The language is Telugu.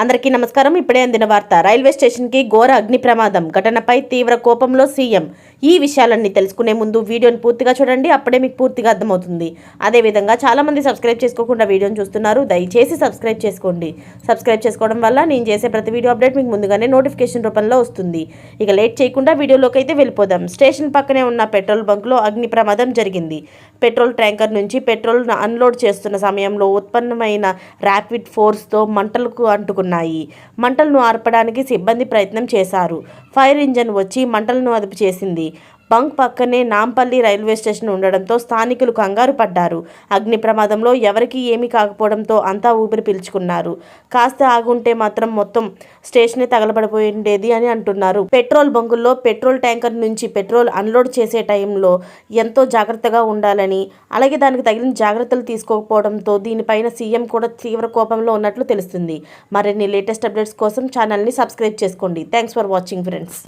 అందరికీ నమస్కారం. ఇప్పుడే అందిన వార్త. రైల్వే స్టేషన్కి ఘోర అగ్ని ప్రమాదం ఘటనపై తీవ్ర కోపంలో సీఎం. ఈ విషయాలన్నీ తెలుసుకునే ముందు వీడియోని పూర్తిగా చూడండి, అప్పుడే మీకు పూర్తిగా అర్థమవుతుంది. అదేవిధంగా చాలామంది సబ్స్క్రైబ్ చేసుకోకుండా వీడియోని చూస్తున్నారు, దయచేసి సబ్స్క్రైబ్ చేసుకోండి. సబ్స్క్రైబ్ చేసుకోవడం వల్ల నేను చేసే ప్రతి వీడియో అప్డేట్ మీకు ముందుగానే నోటిఫికేషన్ రూపంలో వస్తుంది. ఇక లేట్ చేయకుండా వీడియోలోకి అయితే వెళ్ళిపోదాం. స్టేషన్ పక్కనే ఉన్న పెట్రోల్ బంక్లో అగ్ని ప్రమాదం జరిగింది. పెట్రోల్ ట్యాంకర్ నుంచి పెట్రోల్ అన్లోడ్ చేస్తున్న సమయంలో ఉత్పన్నమైన ర్యాపిడ్ ఫోర్స్తో మంటలకు అంటుకున్నాయి. మంటలను ఆర్పడానికి సిబ్బంది ప్రయత్నం చేశారు. ఫైర్ ఇంజన్ వచ్చి మంటలను అదుపు చేసింది. బంక్ పక్కనే నాంపల్లి రైల్వే స్టేషన్ ఉండడంతో స్థానికులు కంగారు పడ్డారు. అగ్ని ప్రమాదంలో ఎవరికీ ఏమీ కాకపోవడంతో అంతా ఊపిరి పీల్చుకున్నారు. కాస్త ఆగుంటే మాత్రం మొత్తం స్టేషనే తగలబడిపోయి ఉండేది అని అంటున్నారు. పెట్రోల్ బంకుల్లో పెట్రోల్ ట్యాంకర్ నుంచి పెట్రోల్ అన్లోడ్ చేసే టైంలో ఎంతో జాగ్రత్తగా ఉండాలని, అలాగే దానికి తగిన జాగ్రత్తలు తీసుకోకపోవడంతో దీనిపైన సీఎం కూడా తీవ్ర కోపంలో ఉన్నట్లు తెలుస్తుంది. మరిన్ని లేటెస్ట్ అప్డేట్స్ కోసం ఛానల్ని సబ్స్క్రైబ్ చేసుకోండి. Thanks for watching friends.